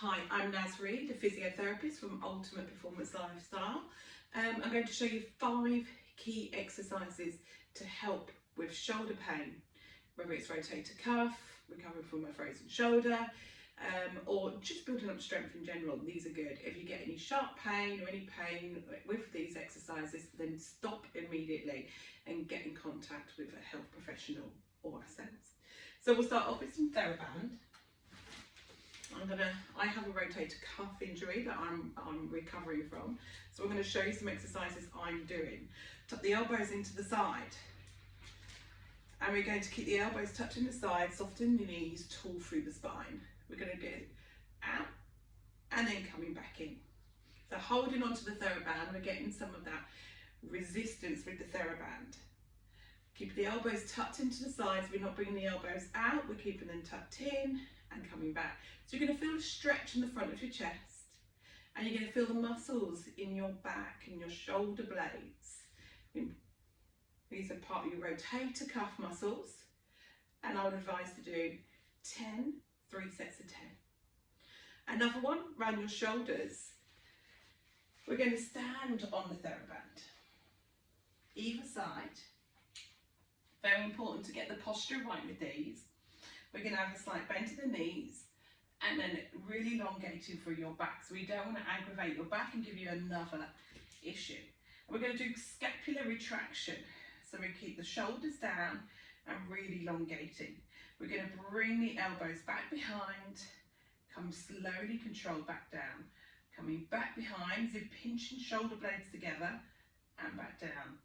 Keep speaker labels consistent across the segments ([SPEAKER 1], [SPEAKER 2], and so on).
[SPEAKER 1] Hi, I'm Nasri, the physiotherapist from Ultimate Performance Lifestyle. I'm going to show you 5 key exercises to help with shoulder pain, whether it's rotator cuff, recovering from a frozen shoulder, or just building up strength in general. These are good. If you get any sharp pain or any pain with these exercises, then stop immediately and get in contact with a health professional or ourselves. So we'll start off with some TheraBand. I have a rotator cuff injury that I'm recovering from, so I'm going to show you some exercises I'm doing. Tuck the elbows into the side, and we're going to keep the elbows touching the side, soften the knees, tall through the spine. We're going to get out and then coming back in. So holding onto the TheraBand, we're getting some of that resistance with the TheraBand. Keep the elbows tucked into the sides. We're not bringing the elbows out, we're keeping them tucked in and coming back. So you're going to feel a stretch in the front of your chest, and you're going to feel the muscles in your back and your shoulder blades. These are part of your rotator cuff muscles, and I would advise to do 3 sets of 10. Another one, around your shoulders. We're going to stand on the TheraBand, either side. Very important to get the posture right with these. We're going to have a slight bend to the knees and then really elongating through your back. So we don't want to aggravate your back and give you another issue. And we're going to do scapular retraction. So we keep the shoulders down and really elongating. We're going to bring the elbows back behind, come slowly controlled back down. Coming back behind, so pinching shoulder blades together and back down.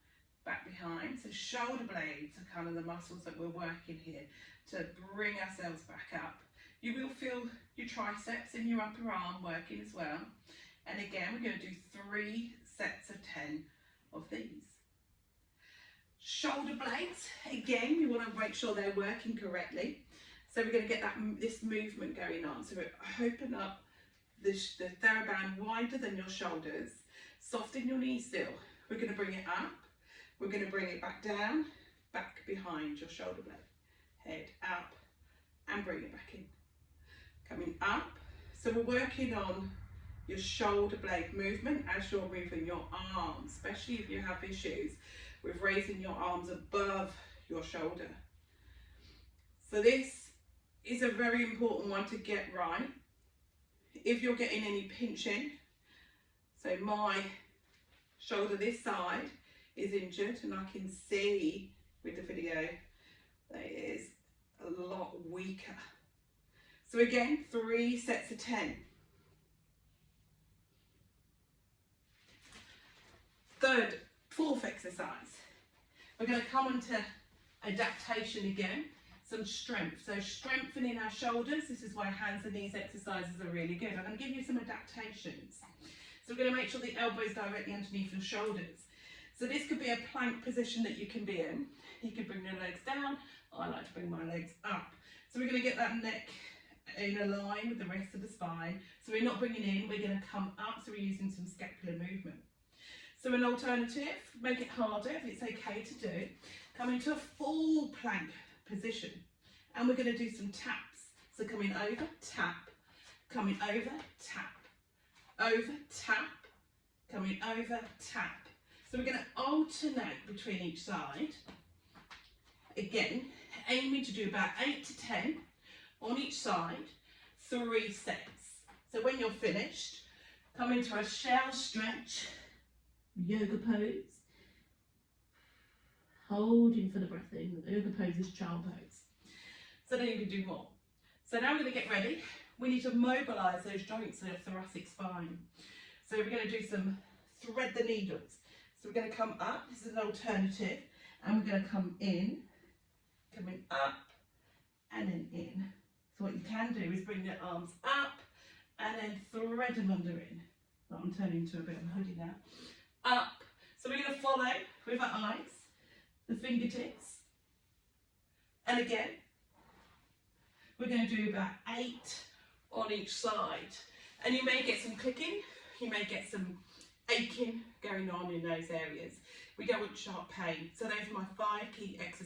[SPEAKER 1] Back behind, so shoulder blades are kind of the muscles that we're working here to bring ourselves back up. You will feel your triceps in your upper arm working as well. And again, we're going to do 3 sets of 10 of these. Shoulder blades, again, you want to make sure they're working correctly. So we're going to get this movement going on. So we open up the TheraBand wider than your shoulders, soften your knees still. We're going to bring it up. We're going to bring it back down, back behind your shoulder blade. Head up and bring it back in. Coming up. So we're working on your shoulder blade movement as you're moving your arms, especially if you have issues with raising your arms above your shoulder. So this is a very important one to get right. If you're getting any pinching, so my shoulder this side is injured, and I can see with the video that it is a lot weaker. So again, 3 sets of 10. Fourth exercise. We're going to come onto adaptation again, some strength. So strengthening our shoulders. This is why hands and knees exercises are really good. I'm going to give you some adaptations. So we're going to make sure the elbows directly underneath your shoulders. So this could be a plank position that you can be in. You can bring your legs down. I like to bring my legs up. So we're going to get that neck in a line with the rest of the spine. So we're not bringing in, we're going to come up. So we're using some scapular movement. So an alternative, make it harder if it's okay to do. Come into a full plank position. And we're going to do some taps. So coming over, tap. Coming over, tap. Over, tap. Coming over, tap. So we're going to alternate between each side. Again, aiming to do about 8 to 10 on each side, 3 sets. So when you're finished, come into a shell stretch, yoga pose. Holding for the breath in. Yoga pose is child pose. So then you can do more. So now we're going to get ready. We need to mobilise those joints in the thoracic spine. So we're going to do some thread the needles. So we're going to come up, this is an alternative, and we're going to come in, coming up, and then in. So what you can do is bring your arms up, and then thread them under in. Well, I'm turning to a bit of a hoodie now. Up. So we're going to follow with our eyes, the fingertips, and again, we're going to do about 8 on each side. And you may get some clicking, you may get some aching going on in those areas. We don't want sharp pain. So those are my 5 key exercises.